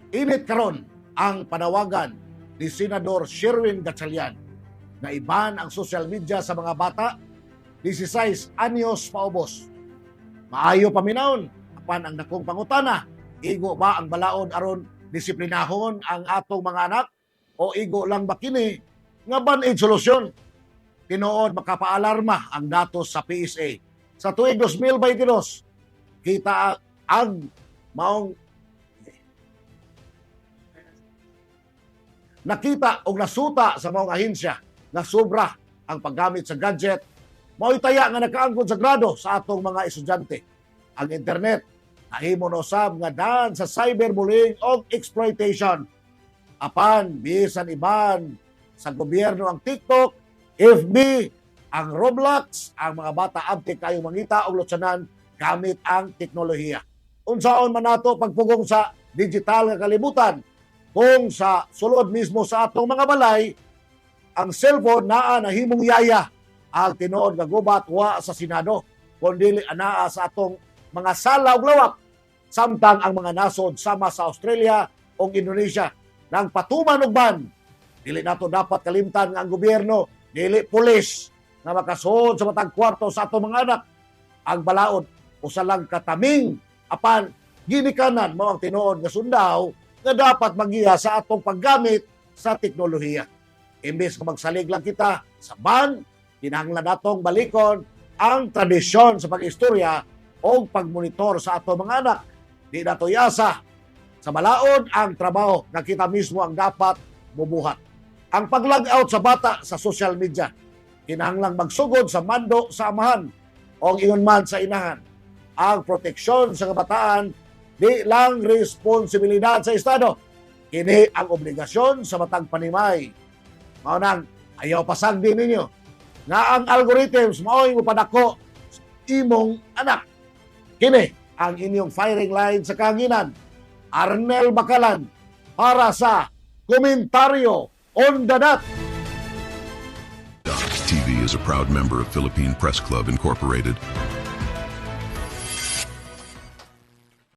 Init karon ang panawagan ni Senador Sherwin Gatchalian na iban ang social media sa mga bata 16 anyos paubos. Maayo paminawon apan ang dakong pangutana, igo ba ang balaod aron disiplinahon ang atong mga anak o igo lang ba kini nga ban-aid solusyon? Tinuod makapaalarma ang datos sa PSA. Sa tuig 2022, kita ang maong nakita o nasuta sa mga ahensya na sobra ang paggamit sa gadget, mao'y taya nga nakaangkon sa grado sa atong mga estudyante. Ang internet, nahimo na usab nga daan sa cyberbullying o exploitation. Apan, bisan iban sa gobyerno ang TikTok, FB, ang Roblox, ang mga bata abti kayo mangita og lutsanan gamit ang teknolohiya. Unsaon man nato pagpugong sa digital nga kalibutan, kung sa sulod mismo sa atong mga balay, ang cellphone naa na himong yaya ang tinuod nga gubat wa sa Senado, kundi anaa sa atong mga sala ug lawak, samtang ang mga nasod sama sa Australia o Indonesia nang patuman og ban. Dili nato dapat kalimtan nga ang gobyerno dili pulis na makasuod sa matag kwarto sa atong mga anak. Ang balaod usa lang kataming apan ginikanan mao ang tinuod nga sundaw nga dapat magiya sa atong paggamit sa teknolohiya. Imbes nga magsalig lang kita sa ban, kinahanglan natong balikon ang tradisyon sa pag-istorya o pagmonitor sa atong mga anak. Di nato yasa sa balaod ang trabaho na kita mismo ang dapat bubuhat. Ang pag-log-out sa bata sa social media, kinahanglang magsugod sa mando sa amahan o ingon man sa inahan. Ang proteksyon sa kabataan, di lang responsibilidad sa Estado. Kini ang obligasyon sa matang panimay. Maunang, ayaw pasag din ninyo nga ang algorithms mao'y mupadako sa imong anak. Kini ang inyong firing line sa kahanginan. Arnel Bakalan para sa Komentaryo on the Dot. TV is a proud member of Philippine Press Club Incorporated